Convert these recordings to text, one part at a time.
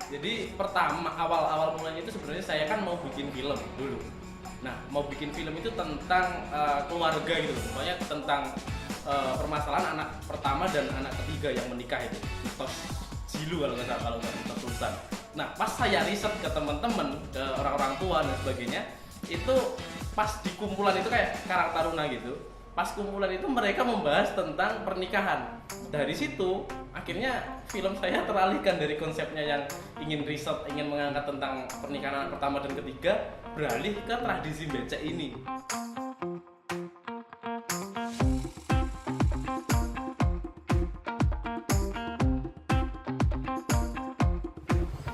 Jadi pertama awal mulanya itu sebenarnya saya kan mau bikin film dulu. Nah, mau bikin film itu tentang keluarga gitu loh. Pokoknya tentang permasalahan anak pertama dan anak ketiga yang menikah itu. Mitos Zilu kalau nggak salah, kalau nggak mitos Sultan. Nah, pas saya riset ke teman-teman, ke orang-orang tua dan sebagainya, itu pas di kumpulan itu kayak Karang Taruna gitu. Pas kumpulan itu mereka membahas tentang pernikahan. Dari situ akhirnya film saya teralihkan dari konsepnya yang ingin riset, ingin mengangkat tentang pernikahan anak pertama dan ketiga, beralih ke tradisi becek ini.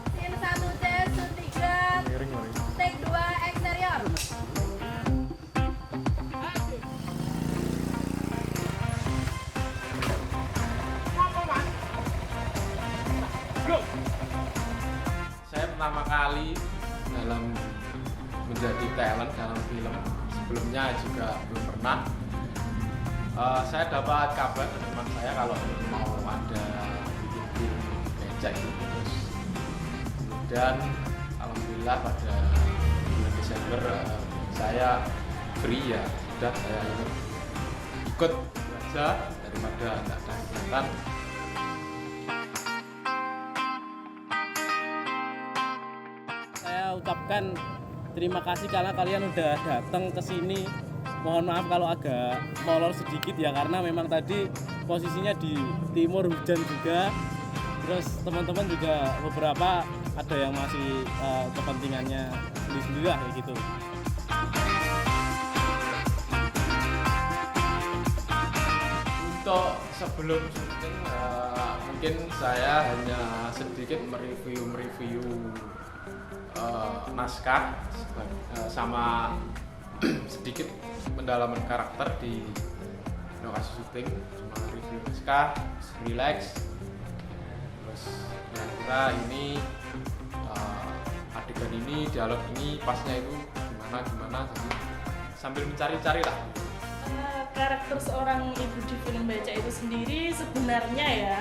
Scene 1 tes, shoot 3, take 2, eksterior. Saya pertama kali dalam menjadi talent dalam film, sebelumnya juga belum pernah. Saya dapat kabar dari teman saya kalau mau ada bikin film becek gitu. Dan alhamdulillah pada bulan Desember saya free, ya sudah saya ikut aja daripada nggak ada kegiatan. Saya ucapkan terima kasih karena kalian udah datang ke sini. Mohon maaf kalau agak molor sedikit ya, karena memang tadi posisinya di timur, hujan juga. Terus teman-teman juga beberapa ada yang masih kepentingannya sendiri-sendiri lah kayak gitu. Untuk sebelum syuting mungkin saya hanya sedikit mereview naskah sama sedikit pendalaman karakter di lokasi syuting. Cuma review naskah, relax. Terus kira-kira ini adegan ini, dialog ini pasnya itu gimana, jadi sambil mencari-cari lah. Karakter seorang ibu di film becek itu sendiri sebenarnya ya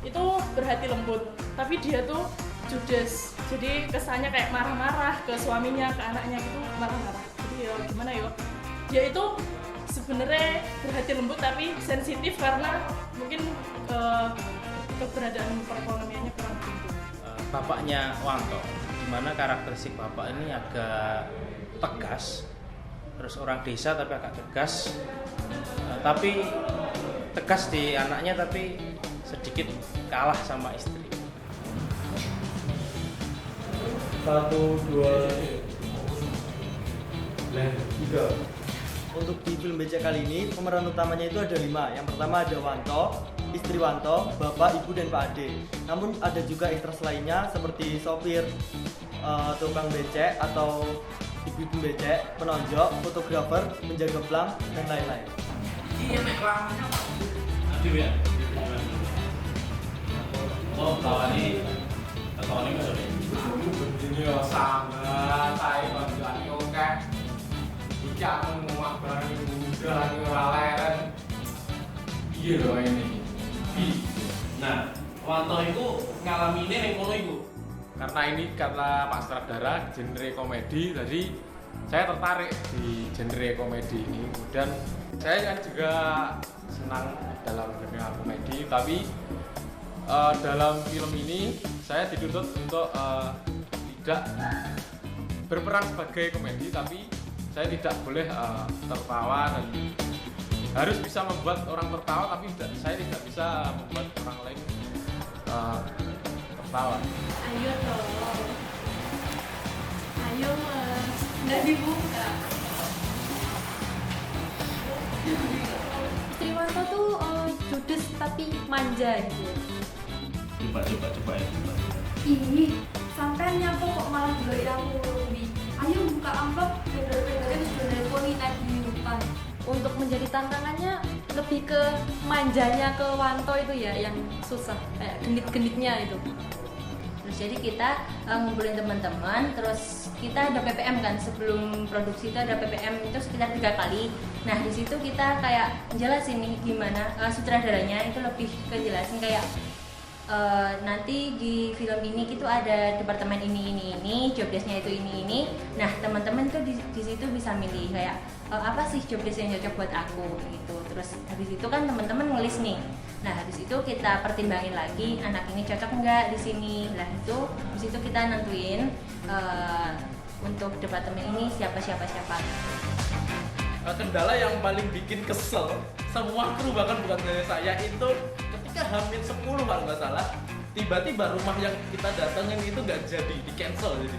itu berhati lembut, tapi dia tuh judes, jadi kesannya kayak marah-marah ke suaminya, ke anaknya gitu, marah-marah. Jadi ya gimana yo, dia itu sebenarnya berhati lembut tapi sensitif karena mungkin keberadaan perekonomiannya kurang tinggi. Bapaknya Wanto, dimana karakteristik bapak ini agak tegas, terus orang desa tapi agak tegas, tapi tegas di anaknya tapi sedikit kalah sama istri. 1, 2, 3. Untuk di film becek kali ini pemeran utamanya itu ada 5. Yang pertama ada Wanto, istri Wanto, bapak, ibu, dan Pak Ade. Namun ada juga interest lainnya seperti sopir, tukang becek atau ibu-ibu becek, penonjok, fotografer, penjaga plang, dan lain-lain. Iya nek ramenya. Aduh ya. Oh, tawani maksudnya. Begini ya sambat, saya bantuan oke. Iki aku ngomong barang ibu muda lagi ora leren. Iya loh ini. Nah, Wanto itu ngalaminnya yang kono iku. Karena Pak Sutradara genre komedi, jadi saya tertarik di genre komedi ini. Kemudian saya kan juga senang dalam dunia komedi, tapi dalam film ini saya dituntut untuk tidak berperan sebagai komedi, tapi saya tidak boleh tertawa dan harus bisa membuat orang tertawa, tapi saya tidak bisa membuat orang lain tertawa. Ayo dong. Ayo mas, nggak dibuka. Istri Wanto tuh judes tapi manja gitu. Coba ya. Ih, sampai nyapu kok malah beli aku lebih. Ayo buka amplop, bener-benerin sebenarnya poni naik di hutan. Untuk menjadi tantangannya lebih ke manjanya ke Wanto itu ya yang susah, kayak genit-genitnya itu. Terus jadi kita ngumpulin teman-teman, terus kita ada PPM kan, sebelum produksi itu ada PPM itu sekitar 3 kali. Nah di situ kita kayak jelasin nih gimana sutradaranya itu lebih kejelasin kayak nanti di film ini itu ada departemen ini, job desk-nya itu ini. Nah, teman-teman tuh di situ bisa milih kayak apa sih job desk yang cocok buat aku gitu. Terus habis itu kan teman-teman nulis nih. Nah, habis itu kita pertimbangin lagi anak ini cocok nggak di sini. Nah, itu habis itu kita nentuin untuk departemen ini siapa. Kendala yang paling bikin kesel semua kru, bahkan bukan dari saya, itu ketika Hamin 10 kalau nggak salah, tiba-tiba rumah yang kita datangin itu nggak jadi, di cancel jadi.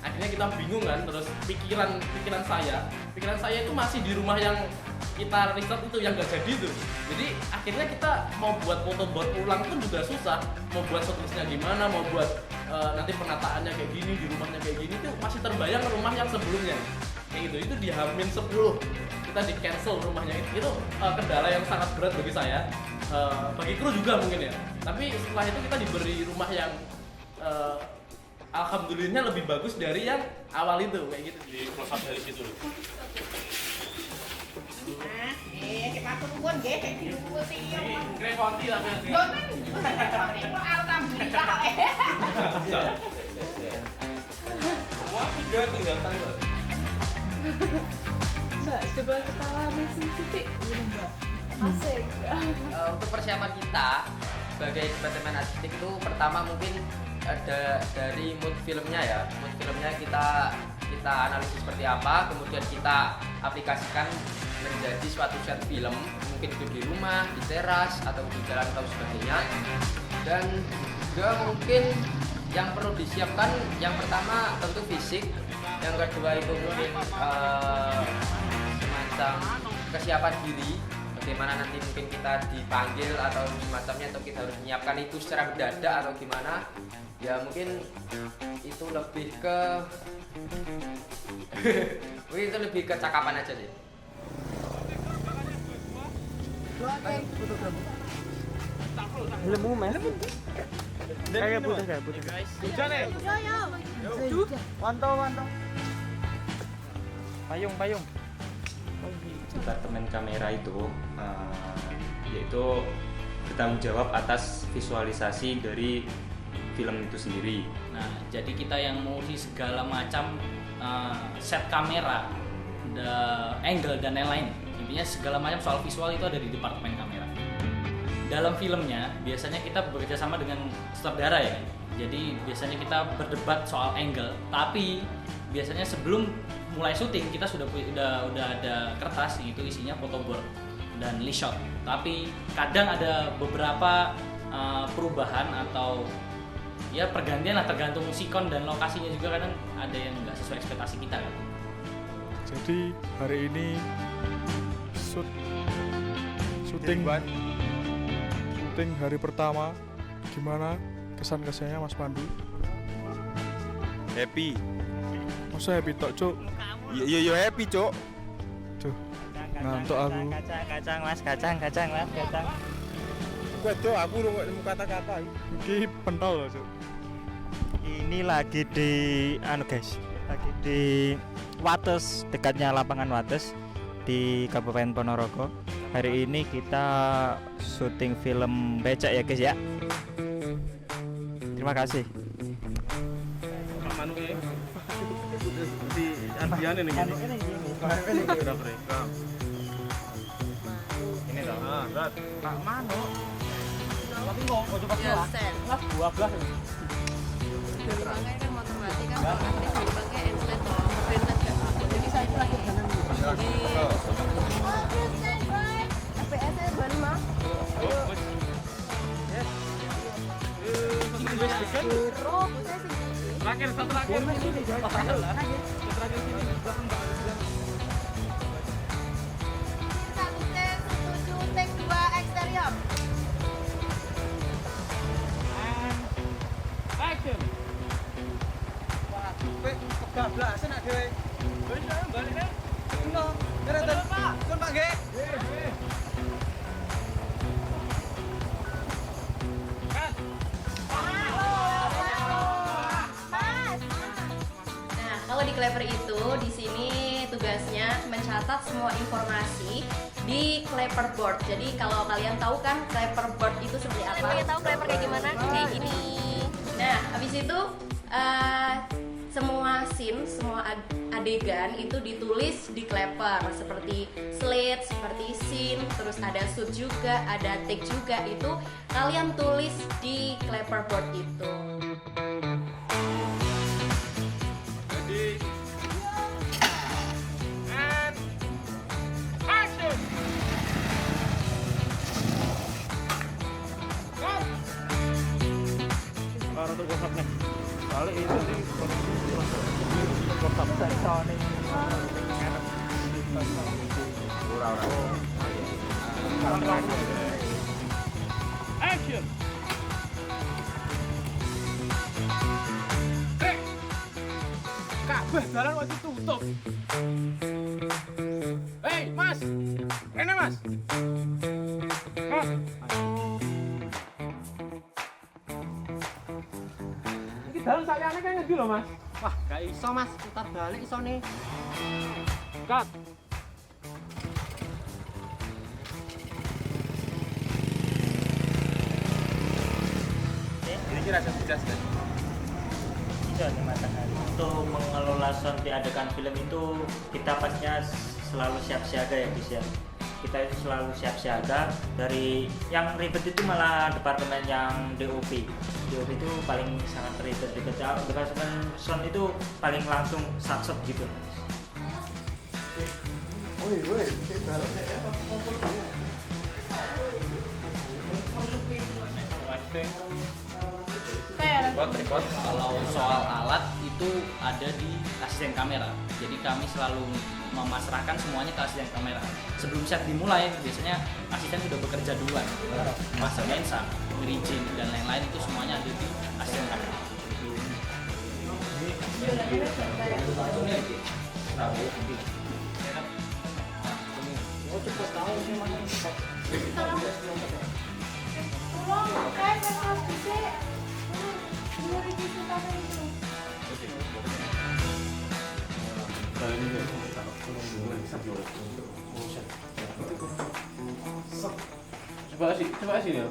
Akhirnya kita bingung kan, terus pikiran saya itu masih di rumah yang kita riset itu yang nggak jadi tuh. Jadi akhirnya kita mau buat foto buat ulang pun juga susah, mau buat shortlistnya gimana, mau buat nanti penataannya kayak gini, di rumahnya kayak gini tuh masih terbayang rumah yang sebelumnya kayak gitu. Itu di Hamin 10 kita di cancel rumahnya itu kendala yang sangat berat bagi saya, bagi kru juga mungkin ya. Tapi setelah itu kita diberi rumah yang alhamdulillahnya lebih bagus dari yang awal itu kayak gitu. Di close up dari situ. Kita turun nggih kayak gitu sih. Kreponti lah kan. Yo kan ini kok alhamdulillah. Semua juga kelihatan loh. Mbak, coba ketawa mesin titik Mbak. Asik. Untuk persiapan kita sebagai departemen artistik itu pertama mungkin ada dari mood filmnya ya. Mood filmnya kita analisis seperti apa, kemudian kita aplikasikan menjadi suatu set film, mungkin itu di rumah, di teras, atau di jalan atau sebagainya. Dan juga mungkin yang perlu disiapkan yang pertama tentu fisik, yang kedua itu mungkin semacam kesiapan diri, bagaimana nanti mungkin kita dipanggil atau semacamnya, atau kita harus menyiapkan itu secara mendadak atau gimana ya. Mungkin itu lebih ke mungkin itu lebih ke cakapan aja sih. Lemu mas. Kayak putih. Hujan ya? Wanto. Payung. Departemen kamera itu yaitu bertanggung jawab atas visualisasi dari film itu sendiri. Nah, jadi kita yang mengurusi segala macam set kamera, angle dan lain-lain. Intinya segala macam soal visual itu ada di departemen kamera. Dalam filmnya biasanya kita bekerja sama dengan sutradara ya. Jadi biasanya kita berdebat soal angle, tapi biasanya sebelum mulai syuting kita sudah ada kertas itu isinya photoboard dan list shot. Tapi kadang ada beberapa perubahan atau ya pergantian lah, tergantung sikon dan lokasinya juga, kadang ada yang nggak sesuai ekspektasi kita kan. Jadi hari ini syuting hari pertama, gimana kesan-kesannya Mas Pandu? Happy. Masa happy tok, Cuk? Iya happy, Cuk. Duh, ngantuk aku. Kacang mas. Gua tuh aku nunggu kata-kata. Iki pentol loh, Cuk. Ini lagi di guys, lagi di Wates, dekatnya lapangan Wates di Kabupaten Ponorogo. Hari ini kita syuting film becak ya guys ya. Terima kasih. Pak Manu ya. Di Andian ini gini. Ini toh. Pak Manu. Tapi kok coba kelas 12 ini. Makanya kan motor mati kan pakai endlet vintage ya. Jadi saya itu lagi jalan FPS-nya 25. Terakhir, terakhir. Take 2 eksterior. Action. Kebablasan nak dhewe. Wis balik kan? Ngono. Ngeten. Pun Pak nggih. Nah, kalau di Clever itu di sini tugasnya mencatat semua informasi di clapperboard. Jadi kalau kalian tahu kan clapperboard itu seperti apa? Kalian tahu clapper kayak gimana? Kayak gini. Nah, habis itu semua scene, semua adegan itu ditulis di clapper seperti slate, seperti scene, terus ada shoot juga, ada take juga, itu kalian tulis di clapperboard itu. Para tuh WhatsApp-nya. Balik itu sih WhatsApp sensone. Action. Kabeh jalan waktu tutup. Hei, Mas. Rene, Mas. Mas. Iki dalan sakjane kan ngendi lho, Mas? Wah, gak iso, Mas. Putar balik iso nih. Cut. Kira-kira saya jelaskan. Itu ada matahari. Untuk mengelola sound di adegan film itu kita pastinya selalu siap siaga ya guys ya. Kita itu selalu siap siaga. Dari yang ribet itu malah departemen yang DOP. DOP itu paling sangat ribet. Departemen sound itu paling langsung saksep gitu. Kalau soal alat itu ada di asisten kamera. Jadi kami selalu memasrahkan semuanya ke asisten kamera. Sebelum set dimulai, biasanya asisten sudah bekerja duluan. Masang lensa, rigging dan lain-lain itu semuanya ada di asisten kamera. Coba sih ya.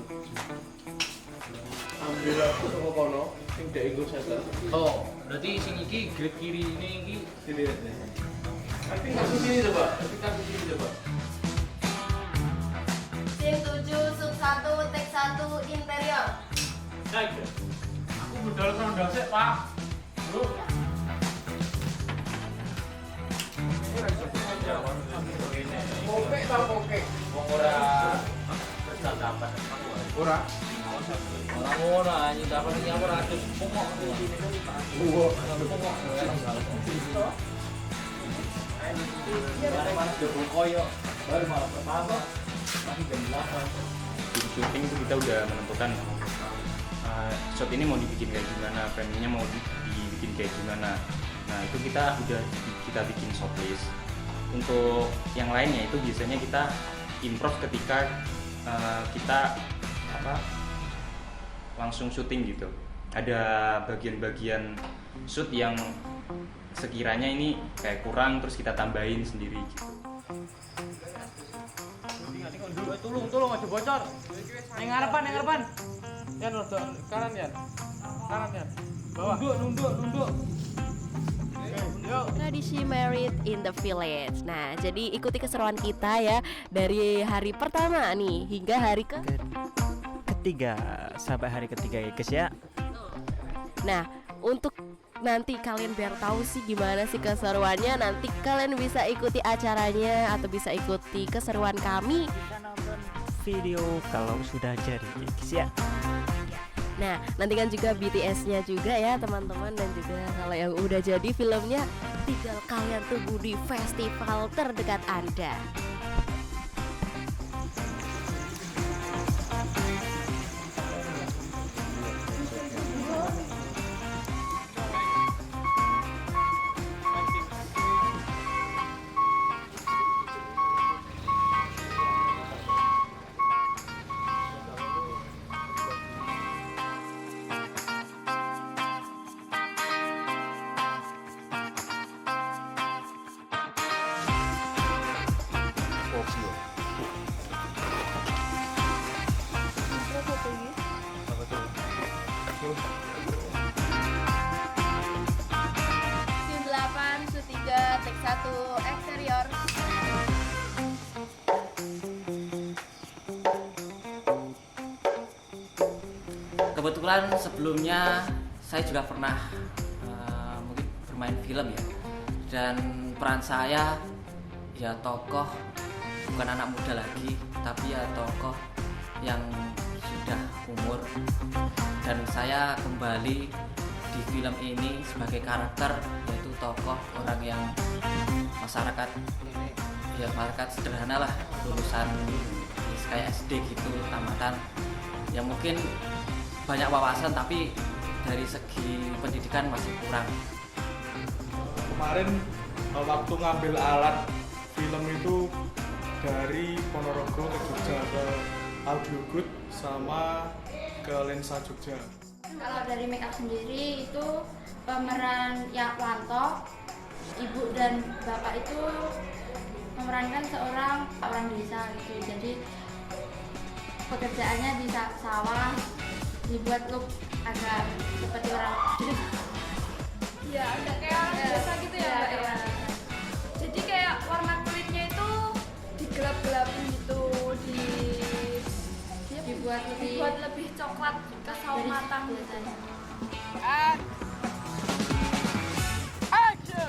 Ambil aku sama kono, sing dek iku setel. Oh, berarti sing iki grade kiri ini iki Sini. Tapi kasih sini coba. Scene 7, sub 1, take 1, interior. Aku budal ronda sik, Pak. Lu. Kopek tau kopek. wong ora Dapat. ora ora anjing dapat iki ora adus pokok. Baru malam pertama masih jam 8. Di syuting itu kita udah menentukan shot ini mau dibikin kayak gimana, framingnya mau dibikin kayak gimana. Nah itu kita bikin shot list. Untuk yang lainnya itu biasanya kita improv ketika kita langsung syuting gitu. Ada bagian-bagian shoot yang sekiranya ini kayak kurang terus kita tambahin sendiri gitu. Tolong aja bocor. Yang ngarepan. Yan rodok kanan ya. Bawah. Nunduk. Tradisi Married in the Village. Nah, jadi ikuti keseruan kita ya dari hari pertama nih hingga hari Ketiga, sampai hari ketiga ya guys ya. Nah, untuk nanti kalian biar tahu sih gimana sih keseruannya, nanti kalian bisa ikuti acaranya atau bisa ikuti keseruan kami. Bisa nonton video kalau sudah jadi guys ya. Nah, nantikan juga BTS-nya juga ya teman-teman, dan juga kalau yang udah jadi filmnya tinggal kalian tunggu di festival terdekat Anda. Scene 8, shoot 3, take 1, eksterior. Kebetulan sebelumnya saya juga pernah mungkin bermain film ya, dan peran saya ya tokoh bukan anak muda lagi, tapi ya tokoh yang sudah umur, dan saya kembali di film ini sebagai karakter, yaitu tokoh orang yang masyarakat sederhana lah, lulusan kayak SD gitu, tamatan, yang mungkin banyak wawasan tapi dari segi pendidikan masih kurang. Kemarin waktu ngambil alat film itu dari Ponorogo ke Jogja, ke Audio Good sama ke Lensa Jogja. Kalau dari make up sendiri itu pemeran Yakwanto, ibu dan bapak itu memerankan seorang orang desa gitu. Jadi pekerjaannya di sawah, dibuat look agak seperti orang Ya, agak kayak orang desa gitu ya, Mbak ya. Jadi kayak warna kulitnya itu digelap-gelapin gitu, dibuat lebih coklat ke sawo matang biasanya. Action.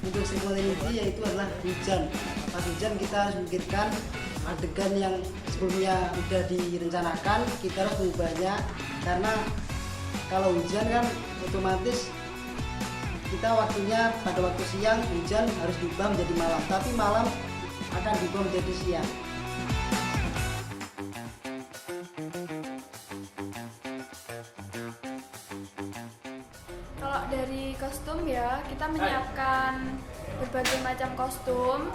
Untuk simulasi yaitu adalah hujan. Pas hujan kita harus memikirkan adegan yang sebelumnya udah direncanakan, kita harus mengubahnya, karena kalau hujan kan otomatis kita waktunya pada waktu siang, hujan harus diubah menjadi malam, tapi malam akan diubah menjadi siang. Kalau dari kostum ya, kita menyiapkan berbagai macam kostum.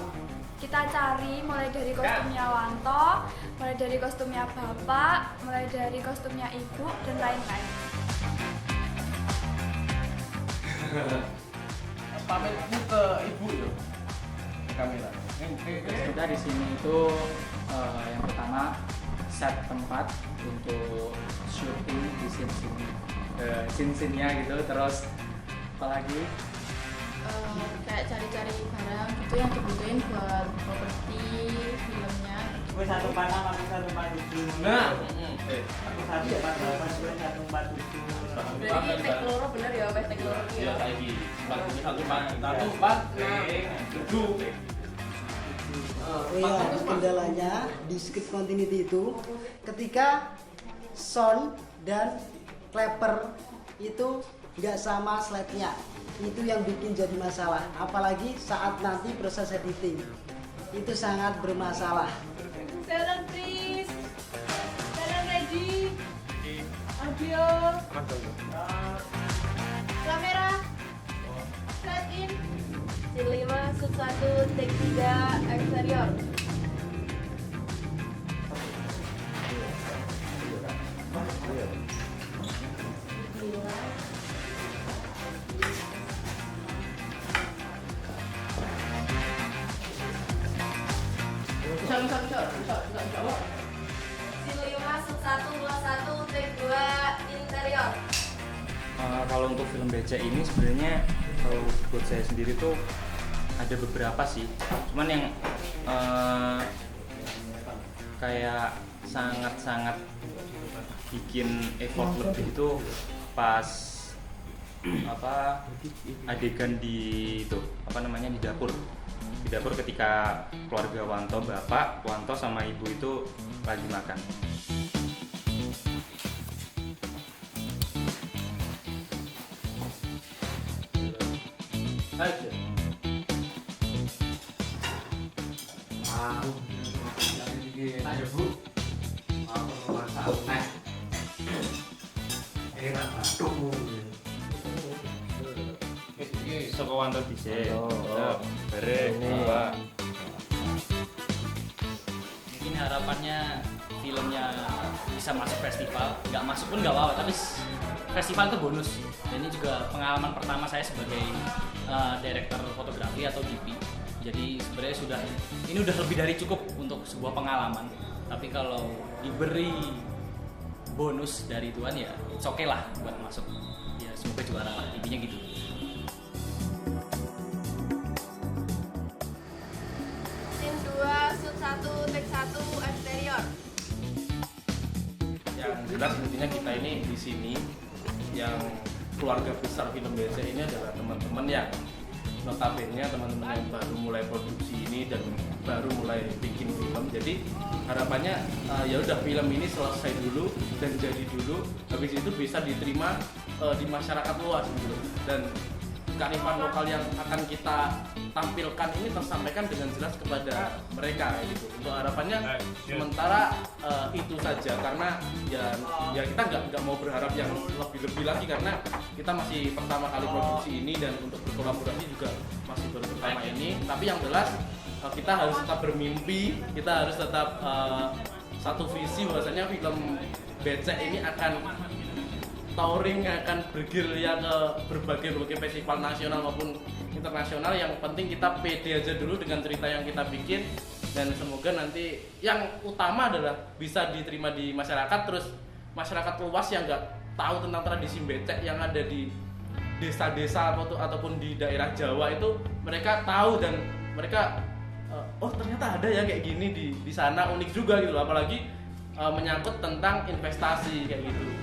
Kita cari mulai dari kostumnya Wanto, mulai dari kostumnya bapak, mulai dari kostumnya ibu, dan lain-lain. Pamitmu ke ibu ya, kamera. Kita di sini itu yang pertama set tempat untuk syuting di scene-nya gitu, terus apalagi Kayak cari-cari barang gitu yang dibutuhin buat properti filmnya. Gue 146, aku 147. Nah, aku 148, 147. Berarti tek loro bener ya, wes tek loro. Iya, saiki. 147. Oh iya, kendalanya di script continuity itu ketika sound dan clapper itu nggak sama slide-nya, itu yang bikin jadi masalah, apalagi saat nanti proses editing itu sangat bermasalah. Jalan please. Jalan ready. Audio. Kamera. Set in. Scene 5, shoot 1, take 3, eksterior. Scene 5, shoot 1, 2, 1, take 2, interior. Kalau untuk film becek ini sebenarnya kalau buat saya sendiri tuh ada beberapa sih, cuman yang kayak sangat-sangat bikin effort lebih itu pas adegan di itu di dapur ketika keluarga bapak Wanto sama ibu itu lagi makan. Aja. Ayo Bu. Apa masak? Enak batukmu. Soko Wanto dhisik. Bareng Bapak. Mungkin harapannya filmnya bisa masuk festival, nggak masuk pun nggak apa-apa, tapi festival itu bonus. Dan ini juga pengalaman pertama saya sebagai director fotografi atau DP. Jadi sebenarnya ini udah lebih dari cukup untuk sebuah pengalaman. Tapi kalau diberi bonus dari Tuhan ya it's okay lah buat masuk ya semoga juara lah intinya gitu. Scene 2 shoot 1 take 1 eksterior. Yang jelas intinya kita ini di sini yang keluarga besar film BC ini adalah teman-teman yang notabene teman-teman yang baru mulai produksi ini dan baru mulai bikin film. Jadi harapannya ya udah film ini selesai dulu dan jadi dulu, habis itu bisa diterima di masyarakat luas gitu. Dan kearifan lokal yang akan kita tampilkan ini tersampaikan dengan jelas kepada mereka gitu. Untuk harapannya sementara itu saja, karena ya kita nggak mau berharap yang lebih lagi karena kita masih pertama kali produksi ini dan untuk berkolaborasi juga masih baru pertama ini. Tapi yang jelas kita harus tetap bermimpi, kita harus tetap satu visi bahwasanya film Becek ini akan touring, akan bergerilya ke berbagai festival nasional maupun internasional. Yang penting kita pede aja dulu dengan cerita yang kita bikin, dan semoga nanti yang utama adalah bisa diterima di masyarakat, terus masyarakat luas yang nggak tahu tentang tradisi becek yang ada di desa-desa ataupun di daerah Jawa itu mereka tahu dan mereka oh ternyata ada ya kayak gini di sana, unik juga gitu, apalagi menyangkut tentang investasi kayak gitu.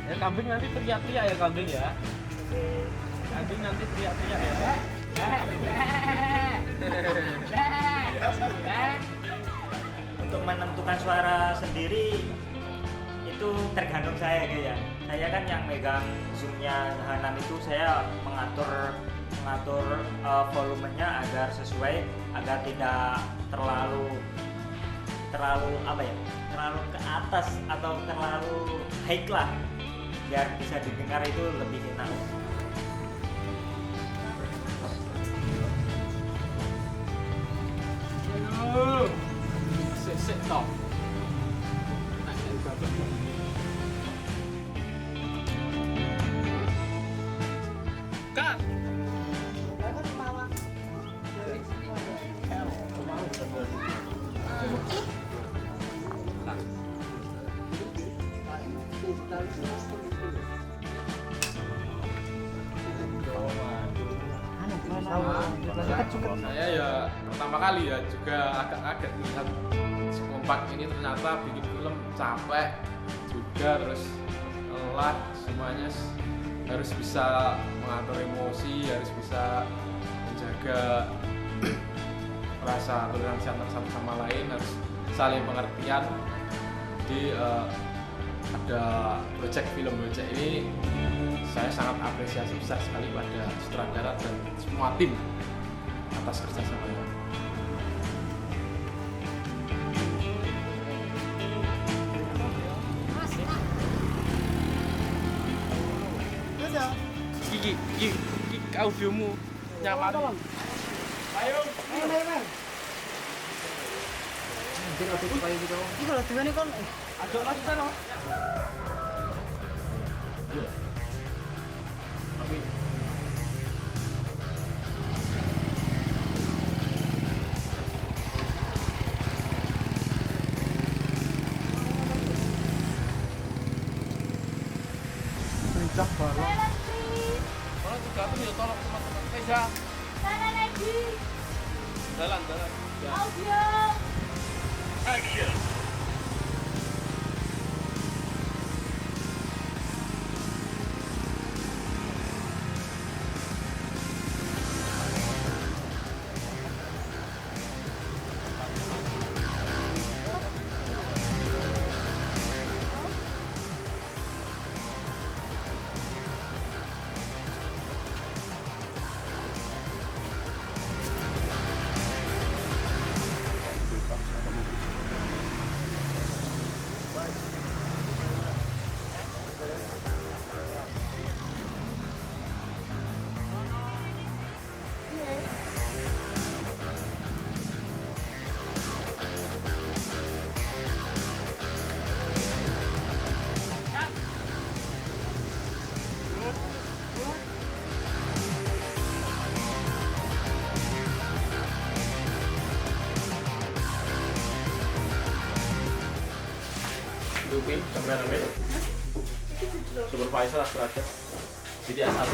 Ya kambing nanti teriak-teriak ya kambing ya. Kambing nanti teriak-teriak ya. Untuk menentukan suara sendiri itu tergantung saya gitu ya. Saya kan yang megang zoomnya Hanam itu, saya mengatur volumenya agar sesuai, agar tidak terlalu apa ya, terlalu ke atas atau terlalu high lah, biar bisa didengar itu lebih enak. Sik toh. Kak. Saya ya pertama kali ya juga agak lihat sekompak ini, ternyata bikin film capek juga, terus lelah, semuanya harus bisa mengatur emosi, harus bisa menjaga rasa toleransi antar satu sama lain, harus saling pengertian. Jadi ada project film Becek ini saya sangat apresiasi besar sekali pada sutradara dan semua tim atas kerjasamanya. Gigi audiomu nyaman. Ayo. Jadi waktu itu kayak gitu. Ini kalau tuh ini kan Aduh lah kita loh. Perintah baru. Kalau juga tuh ya tolong teman-teman. Reza. Sana lagi. Jalan. Ya. Audio. Action. Gimana Mel? Supervisor aku ada. Jadi asal.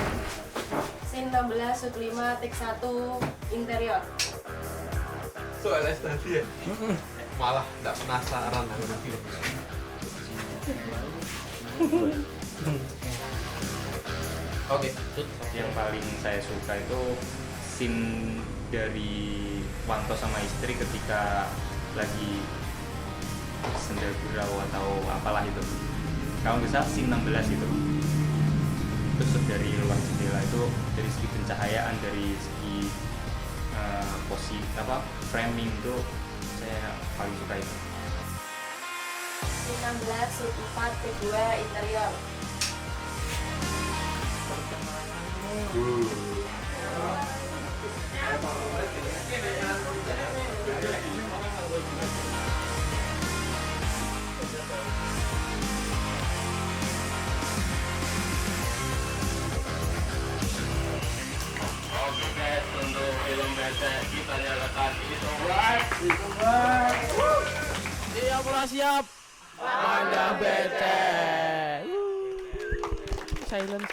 Scene 16 shoot 5 take 1 interior. Soalnya tadi ya. Malah nggak penasaran aku nanti. Oke, yang paling saya suka itu scene dari Wanto sama istri ketika lagi senda gurau atau apalah itu. Kalau bisa scene 16 itu. Terus dari luar jendela itu dari segi pencahayaan, dari segi framing itu saya paling suka itu. Scene 16 shoot 4 take 2 interior. Oke, untuk film becek kita nyalakan itu right. Siap. Ada becek. Silent.